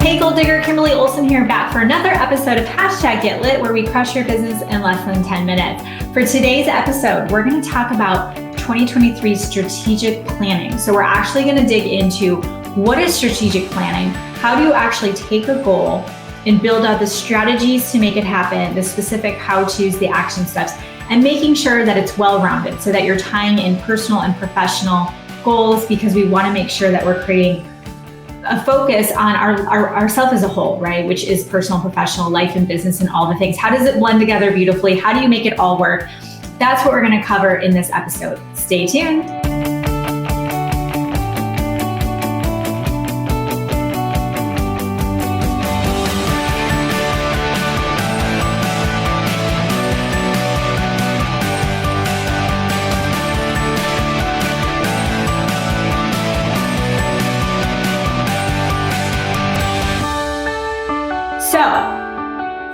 Hey Gold Digger, Kimberly Olson here, back for another episode of #Get Lit, where we crush your business in less than 10 minutes. For today's episode, we're going to talk about 2023 strategic planning. So we're actually going to dig into what is strategic planning, how do you actually take a goal and build out the strategies to make it happen, the specific how-tos, the action steps, and making sure that it's well-rounded so that you're tying in personal and professional goals, because we want to make sure that we're creating a focus on ourself as a whole, right? Which is personal, professional, life and business and all the things. How does it blend together beautifully? How do you make it all work? That's what we're going to cover in this episode. Stay tuned. So,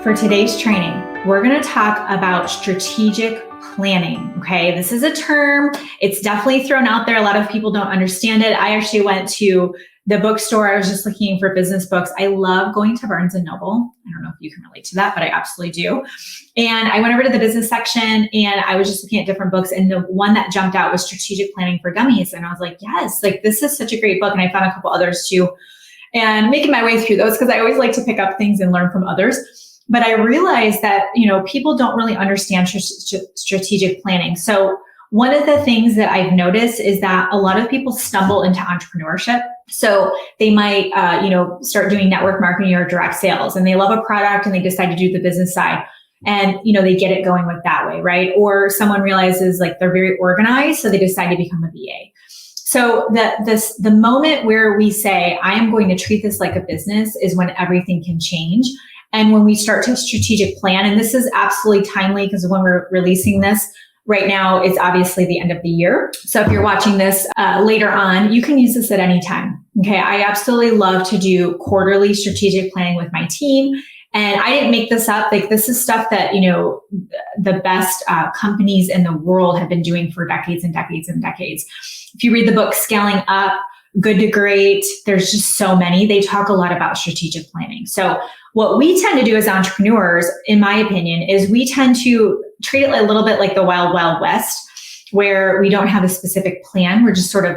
for today's training, we're going to talk about strategic planning, okay? This is a term. It's definitely thrown out there. A lot of people don't understand it. I actually went to the bookstore. I was just looking for business books. I love going to Barnes & Noble. I don't know if you can relate to that, but I absolutely do. And I went over to the business section and I was just looking at different books. And the one that jumped out was Strategic Planning for Dummies. And I was like, yes, like this is such a great book. And I found a couple others too. And making my way through those, because I always like to pick up things and learn from others. But I realized that, people don't really understand strategic planning. So one of the things that I've noticed is that a lot of people stumble into entrepreneurship. So they might, start doing network marketing or direct sales, and they love a product and they decide to do the business side. And, they get it going with that way, right? Or someone realizes like they're very organized, so they decide to become a VA. So the moment where we say, I am going to treat this like a business is when everything can change. And when we start to strategic plan, and this is absolutely timely because when we're releasing this right now, it's obviously the end of the year. So if you're watching this later on, you can use this at any time. Okay. I absolutely love to do quarterly strategic planning with my team. And I didn't make this up. Like this is stuff that, the best companies in the world have been doing for decades and decades and decades. If you read the book Scaling Up, Good to Great, there's just so many. They talk a lot about strategic planning. So what we tend to do as entrepreneurs, in my opinion, is we tend to treat it a little bit like the Wild Wild West, where we don't have a specific plan. We're just sort of,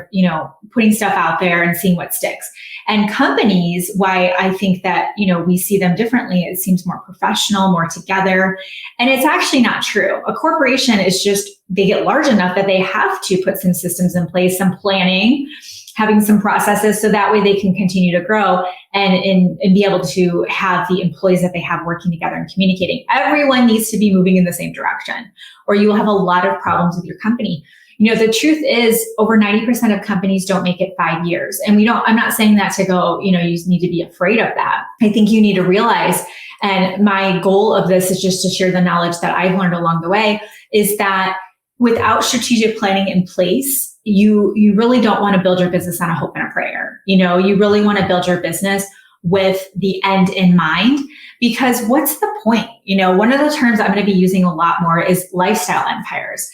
putting stuff out there and seeing what sticks. And companies, why I think that, we see them differently, it seems more professional, more together. And it's actually not true. A corporation is just, they get large enough that they have to put some systems in place, some planning, having some processes, so that way they can continue to grow and be able to have the employees that they have working together and communicating. Everyone needs to be moving in the same direction, or you will have a lot of problems with your company. The truth is over 90% of companies don't make it 5 years. And I'm not saying that to go, you need to be afraid of that. I think you need to realize, and my goal of this is just to share the knowledge that I've learned along the way, is that without strategic planning in place, you really don't want to build your business on a hope and a prayer. You really want to build your business with the end in mind, because what's the point? One of the terms I'm going to be using a lot more is lifestyle empires.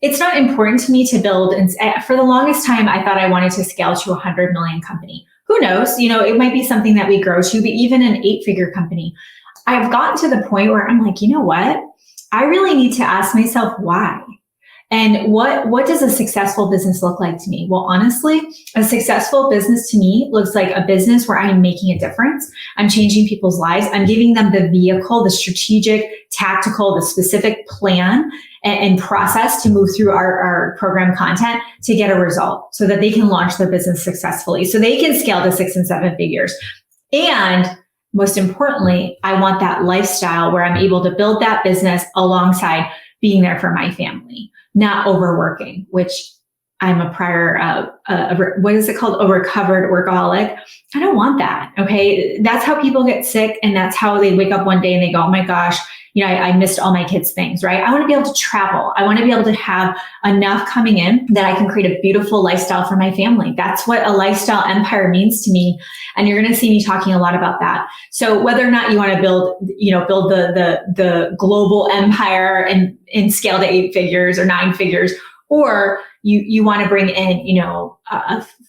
It's not important to me to build, and for the longest time, I thought I wanted to scale to 100 million company. Who knows? It might be something that we grow to, but even an 8-figure company. I've gotten to the point where I'm like, you know what? I really need to ask myself why. And what does a successful business look like to me? Well, honestly, a successful business to me looks like a business where I'm making a difference. I'm changing people's lives. I'm giving them the vehicle, the strategic, tactical, the specific plan and process to move through our program content to get a result so that they can launch their business successfully, so they can scale to 6 and 7 figures. And most importantly, I want that lifestyle where I'm able to build that business alongside being there for my family, not overworking, which I'm a prior, what is it called? A recovered workaholic. I don't want that. Okay. That's how people get sick. And that's how they wake up one day and they go, oh my gosh, I missed all my kids' things, right? I want to be able to travel. I want to be able to have enough coming in that I can create a beautiful lifestyle for my family. That's what a lifestyle empire means to me. And you're going to see me talking a lot about that. So whether or not you want to build the global empire and scale to 8 figures or 9 figures, or you want to bring in,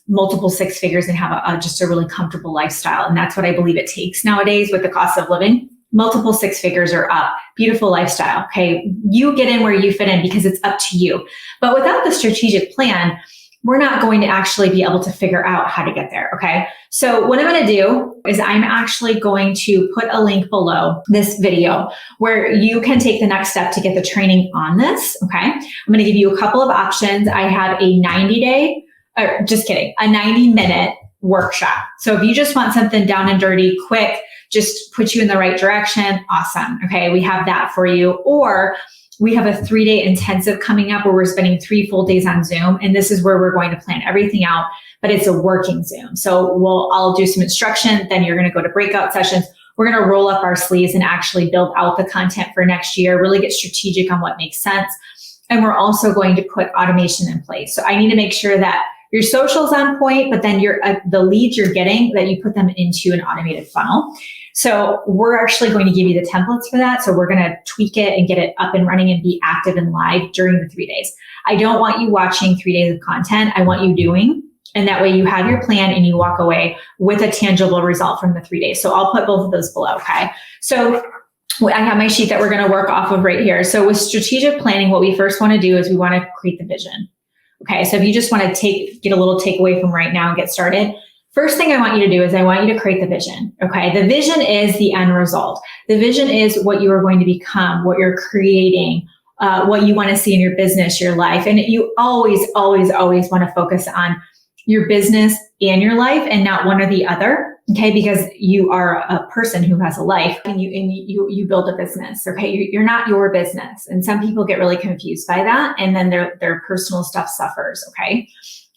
multiple six figures and have just a really comfortable lifestyle. And that's what I believe it takes nowadays with the cost of living. Multiple six figures or up, beautiful lifestyle. Okay. You get in where you fit in because it's up to you. But without the strategic plan, we're not going to actually be able to figure out how to get there. Okay. So what I'm going to do is I'm actually going to put a link below this video where you can take the next step to get the training on this. Okay. I'm going to give you a couple of options. I have a 90-minute workshop. So if you just want something down and dirty, quick, just put you in the right direction, awesome. Okay. We have that for you. Or we have a 3-day intensive coming up where we're spending 3 full days on Zoom. And this is where we're going to plan everything out, but it's a working Zoom. So I'll do some instruction. Then you're going to go to breakout sessions. We're going to roll up our sleeves and actually build out the content for next year, really get strategic on what makes sense. And we're also going to put automation in place. So I need to make sure that your social's on point, but then the leads you're getting, that you put them into an automated funnel. So we're actually going to give you the templates for that. So we're going to tweak it and get it up and running and be active and live during the 3 days. I don't want you watching 3 days of content. I want you doing, and that way you have your plan and you walk away with a tangible result from the 3 days. So I'll put both of those below. Okay. So I have my sheet that we're going to work off of right here. So with strategic planning, what we first want to do is we want to create the vision. Okay. So if you just want to get a little takeaway from right now and get started, first thing I want you to do is I want you to create the vision. Okay. The vision is the end result. The vision is what you are going to become, what you're creating, what you want to see in your business, your life. And you always, always, always want to focus on your business and your life and not one or the other. Okay. Because you are a person who has a life and you build a business. Okay. You're not your business. And some people get really confused by that. And then their personal stuff suffers. Okay.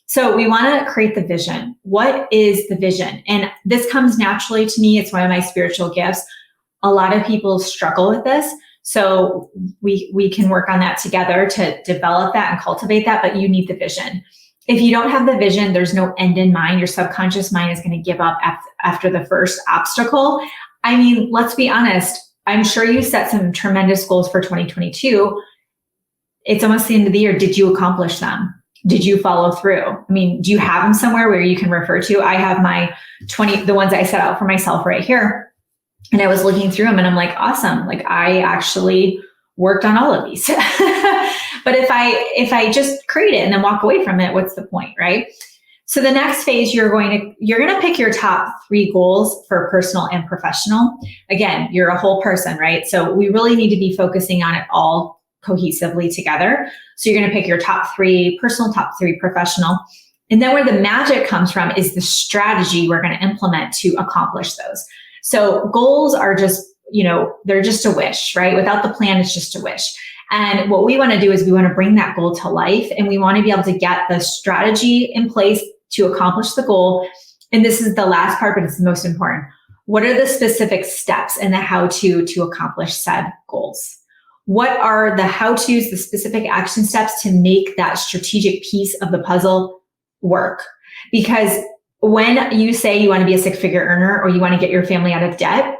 So we want to create the vision. What is the vision? And this comes naturally to me. It's one of my spiritual gifts. A lot of people struggle with this. So we can work on that together to develop that and cultivate that, but you need the vision. If you don't have the vision, there's no end in mind. Your subconscious mind is going to give up after the first obstacle. I mean, let's be honest. I'm sure you set some tremendous goals for 2022. It's almost the end of the year. Did you accomplish them? Did you follow through? I mean, do you have them somewhere where you can refer to? I have my the ones I set out for myself right here. And I was looking through them and I'm like, awesome. Like I actually worked on all of these. But if I just create it and then walk away from it, what's the point, right? So the next phase, you're going to pick your top 3 goals for personal and professional. Again, you're a whole person, right? So we really need to be focusing on it all cohesively together. So you're going to pick your top 3 personal, top 3 professional. And then where the magic comes from is the strategy we're going to implement to accomplish those. So goals are just, they're just a wish, right? Without the plan, it's just a wish. And what we want to do is we want to bring that goal to life, and we want to be able to get the strategy in place to accomplish the goal. And this is the last part, but it's the most important. What are the specific steps and the how-to accomplish said goals? What are the how-tos, the specific action steps to make that strategic piece of the puzzle work? Because when you say you want to be a 6-figure earner, or you want to get your family out of debt,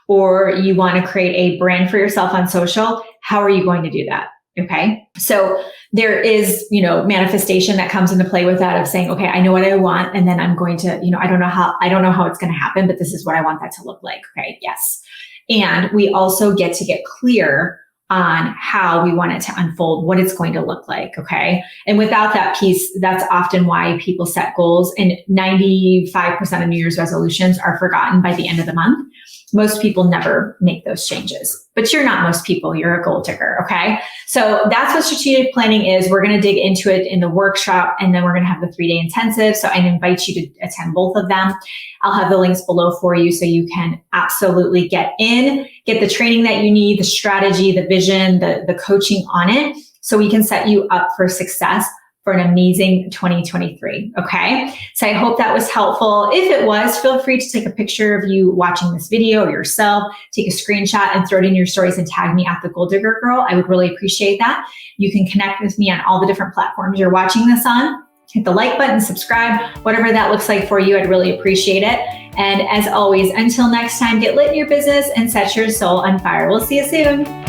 or you want to create a brand for yourself on social, how are you going to do that? Okay. So there is, manifestation that comes into play with that of saying, okay, I know what I want. And then I'm going to, I don't know how it's going to happen, but this is what I want that to look like. Okay. Yes. And we also get clear on how we want it to unfold, what it's going to look like. Okay. And without that piece, that's often why people set goals, and 95% of New Year's resolutions are forgotten by the end of the month. Most people never make those changes, but you're not most people, you're a goal digger. Okay. So that's what strategic planning is. We're going to dig into it in the workshop, and then we're going to have the 3-day intensive. So I invite you to attend both of them. I'll have the links below for you so you can absolutely get the training that you need, the strategy, the vision, the coaching on it, so we can set you up for success for an amazing 2023. Okay. So I hope that was helpful. If it was, feel free to take a picture of you watching this video or yourself, take a screenshot and throw it in your stories and tag me at the Goal Digger Girl. I would really appreciate that. You can connect with me on all the different platforms you're watching this on. Hit the like button, subscribe, whatever that looks like for you. I'd really appreciate it. And as always, until next time, get lit in your business and set your soul on fire. We'll see you soon.